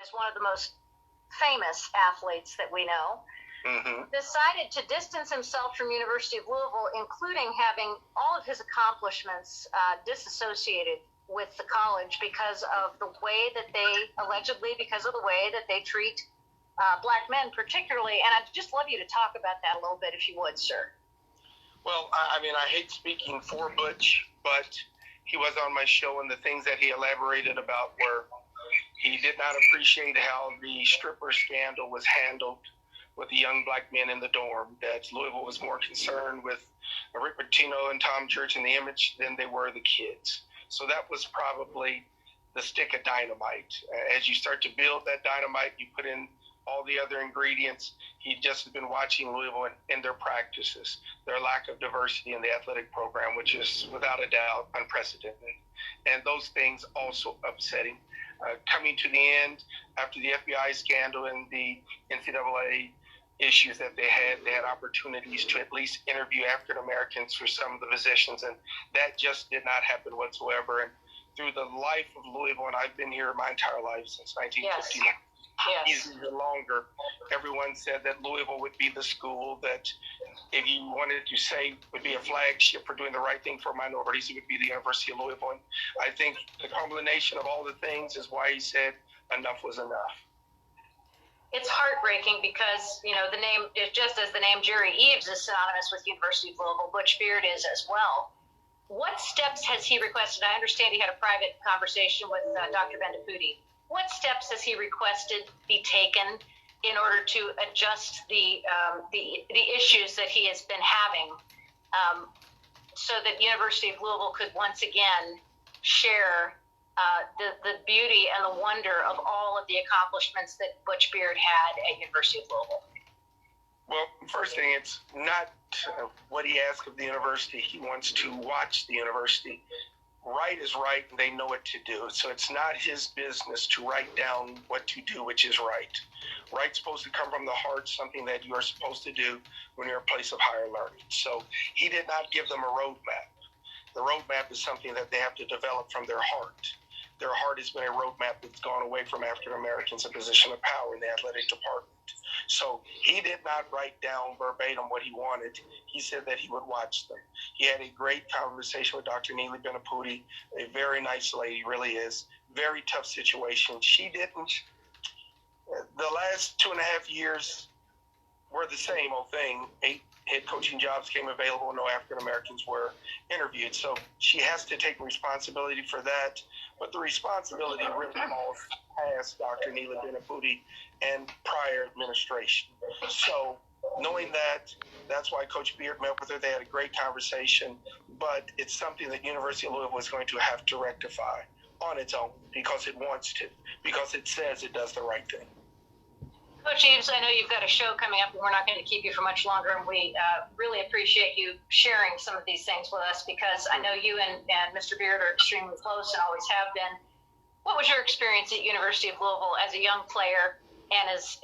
is one of the most famous athletes that we know, decided to distance himself from University of Louisville, including having all of his accomplishments disassociated with the college because of the way that they treat black men particularly. And I'd just love you to talk about that a little bit, if you would, sir. Well, I mean, I hate speaking for Butch, but he was on my show, and the things that he elaborated about were he did not appreciate how the stripper scandal was handled with the young black men in the dorm, that Louisville was more concerned with Rick Pitino and Tom Church and the image than they were the kids. So that was probably the stick of dynamite. As you start to build that dynamite, you put in all the other ingredients. He just has been watching Louisville in their practices, their lack of diversity in the athletic program, which is without a doubt unprecedented. And those things also upsetting. Coming to the end, after the FBI scandal and the NCAA issues that they had opportunities to at least interview African Americans for some of the positions, and that just did not happen whatsoever. And through the life of Louisville, and I've been here my entire life since 1959, even longer, everyone said that Louisville would be the school that, if you wanted to say, would be a flagship for doing the right thing for minorities, it would be the University of Louisville. And I think the combination of all the things is why he said enough was enough. It's heartbreaking because, the name, just as the name Jerry Eaves is synonymous with University of Louisville, Butch Beard is as well. What steps has he requested? I understand he had a private conversation with Dr. Bendaputi. What steps has he requested be taken in order to adjust the issues that he has been having, so that University of Louisville could once again share the beauty and the wonder of all of the accomplishments that Butch Beard had at University of Louisville? Well, first thing, it's not what he asks of the university. He wants to watch the university. Right is right, and they know what to do. So it's not his business to write down what to do, which is right. Right's supposed to come from the heart, something that you are supposed to do when you're in a place of higher learning. So he did not give them a roadmap. The roadmap is something that they have to develop from their heart. Their heart has been a roadmap that's gone away from African Americans in position of power in the athletic department. So he did not write down verbatim what he wanted. He said that he would watch them. He had a great conversation with Dr. Neely Bendaputi, a very nice lady, really is. Very tough situation. She didn't. The last 2.5 years were the same old thing. 8 head coaching jobs came available. No African Americans were interviewed. So she has to take responsibility for that. But the responsibility really falls past Dr. Neely Bendaputi and prior administration. So knowing that, that's why Coach Beard met with her. They had a great conversation, but it's something that University of Louisville is going to have to rectify on its own because it wants to, because it says it does the right thing. Coach Eaves, I know you've got a show coming up, and we're not going to keep you for much longer, and we really appreciate you sharing some of these things with us because I know you and Mr. Beard are extremely close and always have been. What was your experience at University of Louisville as a young player and as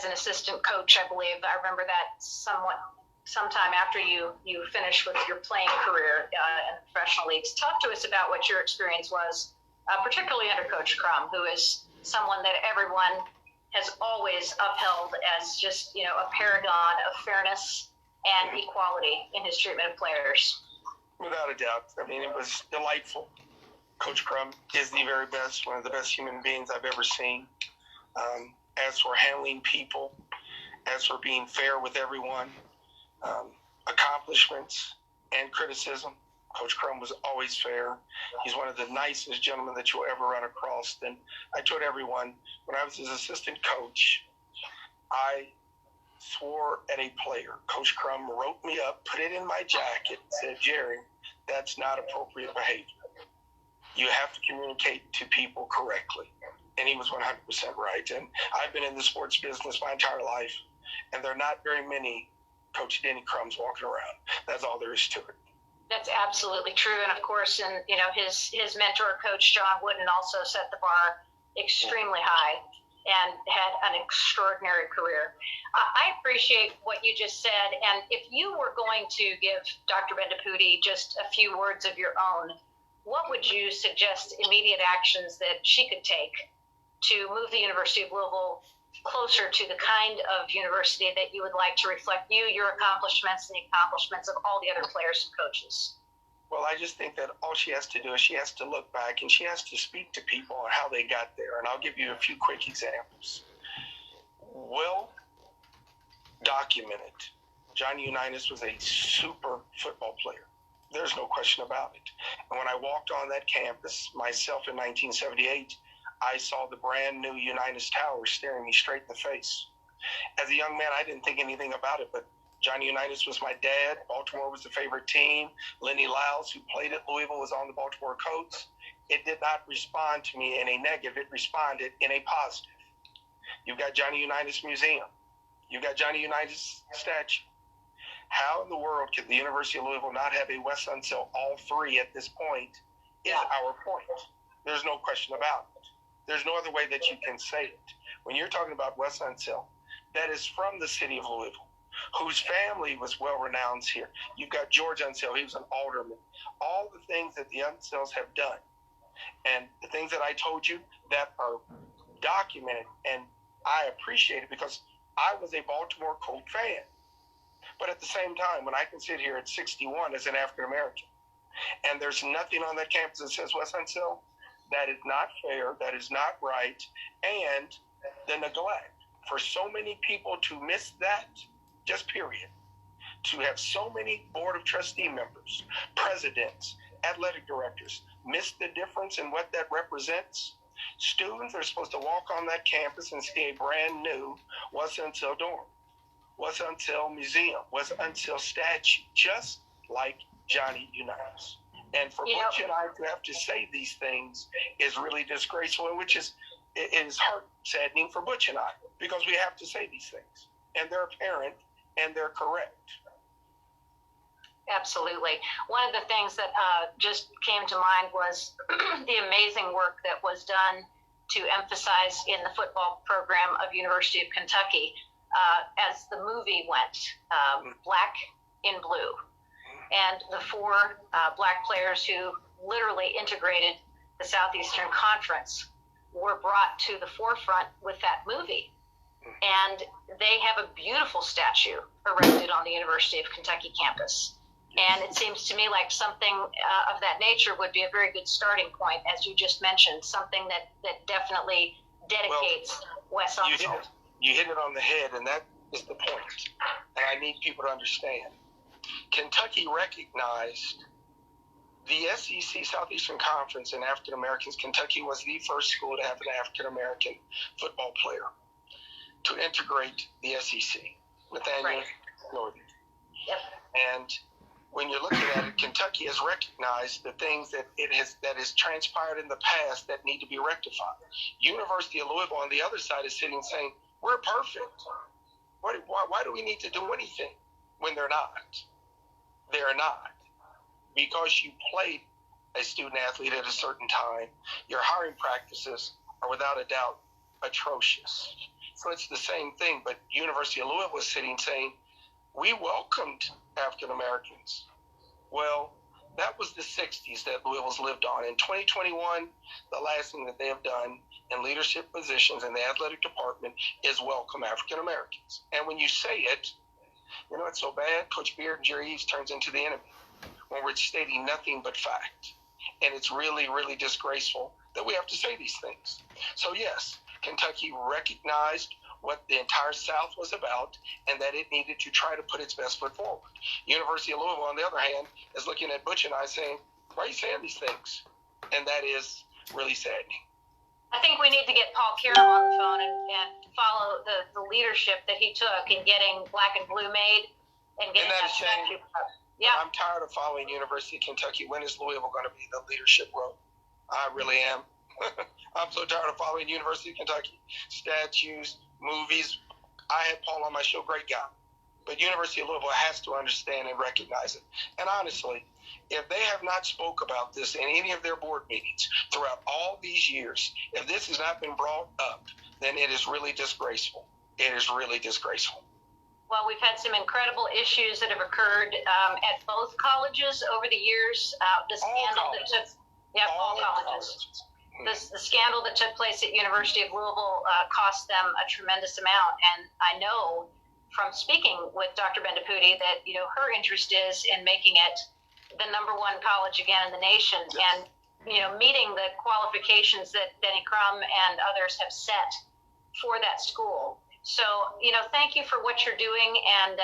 an assistant coach? I believe I remember that sometime after you finished with your playing career in the professional leagues. Talk to us about what your experience was, particularly under Coach Crum, who is someone that everyone has always upheld as just, a paragon of fairness and equality in his treatment of players. Without a doubt. I mean, it was delightful. Coach Crum is the very best, one of the best human beings I've ever seen. As for handling people, as for being fair with everyone, accomplishments and criticism, Coach Crum was always fair. He's one of the nicest gentlemen that you'll ever run across. And I told everyone, when I was his assistant coach, I swore at a player. Coach Crum wrote me up, put it in my jacket, said, Jerry, that's not appropriate behavior. You have to communicate to people correctly. And he was 100% right. And I've been in the sports business my entire life, and there are not very many Coach Denny Crums walking around. That's all there is to it. That's absolutely true. And of course, his mentor, Coach John Wooden, also set the bar extremely high and had an extraordinary career. I appreciate what you just said. And if you were going to give Dr. Bendaputi just a few words of your own, what would you suggest immediate actions that she could take to move the University of Louisville closer to the kind of university that you would like to reflect you, your accomplishments, and the accomplishments of all the other players and coaches? Well, I just think that all she has to do is she has to look back and she has to speak to people on how they got there. And I'll give you a few quick examples. Well documented. Johnny Unitas was a super football player. There's no question about it. And when I walked on that campus myself in 1978, I saw the brand new Unitas Tower staring me straight in the face. As a young man, I didn't think anything about it, but Johnny Unitas was my dad. Baltimore was the favorite team. Lenny Lyles, who played at Louisville, was on the Baltimore Colts. It did not respond to me in a negative. It responded in a positive. You've got Johnny Unitas Museum. You've got Johnny Unitas statue. How in the world could the University of Louisville not have a Wes Unseld all three at this point is our point. There's no question about it. There's no other way that you can say it. When you're talking about Wes Unseld, that is from the city of Louisville, whose family was well-renowned here. You've got George Unseld. He was an alderman. All the things that the Unselds have done and the things that I told you that are documented, and I appreciate it because I was a Baltimore Colt fan. But at the same time, when I can sit here at 61 as an African-American, and there's nothing on that campus that says Wes Unseld, that is not fair, that is not right, and the neglect for so many people to miss that, just period, to have so many board of trustee members, presidents, athletic directors miss the difference in what that represents. Students are supposed to walk on that campus and see a brand new Wes Unseld dorm, Wes Unseld museum, Wes Unseld statue, just like Johnny Unitas. And for Butch and I to have to say these things is really disgraceful, which is, it is heart saddening for Butch and I, because we have to say these things, and they're apparent and they're correct. Absolutely. One of the things that just came to mind was the amazing work that was done to emphasize in the football program of University of Kentucky as the movie went, Black in Blue. And the four black players who literally integrated the Southeastern Conference were brought to the forefront with that movie. And they have a beautiful statue erected on the University of Kentucky campus. And it seems to me like something of that nature would be a very good starting point, as you just mentioned, something that definitely dedicates Wes Unseld. You hit it on the head, and that is the point. And I need people to understand. Kentucky recognized the SEC Southeastern Conference in African Americans. Kentucky was the first school to have an African American football player to integrate the SEC, Nathaniel Northern. Yep. And when you're looking at it, Kentucky has recognized the things that has transpired in the past that need to be rectified. University of Louisville on the other side is sitting saying, we're perfect. Why do we need to do anything when they're not? They're not. Because you played a student athlete at a certain time, your hiring practices are without a doubt atrocious. So it's the same thing, but University of Louisville is sitting saying, we welcomed African Americans. Well, that was the 60s that Louisville's lived on. In 2021, the last thing that they have done in leadership positions in the athletic department is welcome African Americans. And when you say it, you know, it's so bad, Coach Beard and Jerry Eaves turns into the enemy when we're stating nothing but fact. And it's really, really disgraceful that we have to say these things. So yes, Kentucky recognized what the entire South was about and that it needed to try to put its best foot forward. University of Louisville, on the other hand, is looking at Butch and I saying, why are you saying these things? And that is really saddening. I think we need to get Paul Karam on the phone and follow the leadership that he took in getting Black and Blue made and getting that statue up. Yeah. I'm tired of following University of Kentucky. When is Louisville going to be the leadership role? I really am. I'm so tired of following University of Kentucky. Statues, movies. I had Paul on my show, great guy. But University of Louisville has to understand and recognize it. And honestly, if they have not spoke about this in any of their board meetings throughout all these years, if this has not been brought up, then it is really disgraceful. It is really disgraceful. Well, we've had some incredible issues that have occurred at both colleges over the years. The scandal that took, all colleges. the scandal that took place at University of Louisville cost them a tremendous amount. And I know from speaking with Dr. Bendaputi that, her interest is in making it the #1 college again in the nation. Yes. And, meeting the qualifications that Denny Crum and others have set for that school. So, thank you for what you're doing. And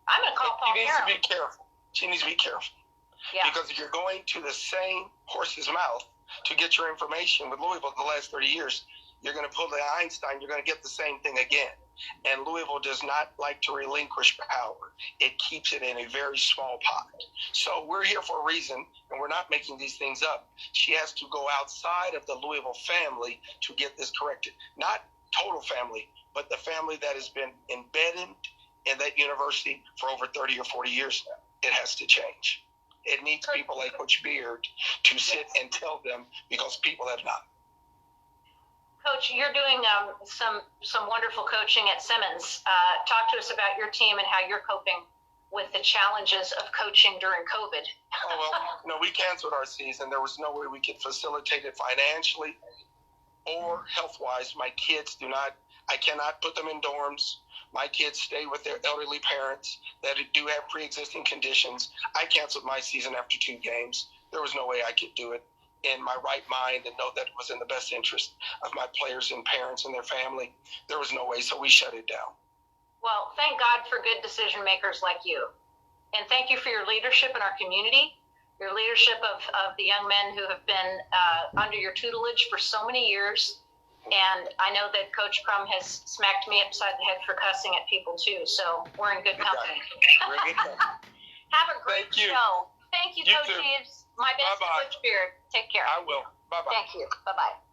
I'm going to call Paul. She needs to be careful. She needs to be careful. Yeah. Because if you're going to the same horse's mouth to get your information with Louisville the last 30 years, you're going to pull the Einstein, you're going to get the same thing again. And Louisville does not like to relinquish power. It keeps it in a very small pot. So we're here for a reason, and we're not making these things up. She has to go outside of the Louisville family to get this corrected. Not total family, but the family that has been embedded in that university for over 30 or 40 years now. It has to change. It needs people like Coach Beard to sit and tell them, because people have not. Coach, you're doing some wonderful coaching at Simmons. Talk to us about your team and how you're coping with the challenges of coaching during COVID. We canceled our season. There was no way we could facilitate it financially or health-wise. My kids I cannot put them in dorms. My kids stay with their elderly parents that do have pre-existing conditions. I canceled my season after 2 games. There was no way I could do it in my right mind and know that it was in the best interest of my players and parents and their family. There was no way, so we shut it down. Well, thank God for good decision makers like you. And thank you for your leadership in our community, your leadership of the young men who have been under your tutelage for so many years. And I know that Coach Crum has smacked me upside the head for cussing at people too, so we're in good company. We're in good company. Have a great show. Thank you, Coach too. Eaves. My best to Coach Beard. Take care. I will. Bye-bye. Thank you. Bye-bye.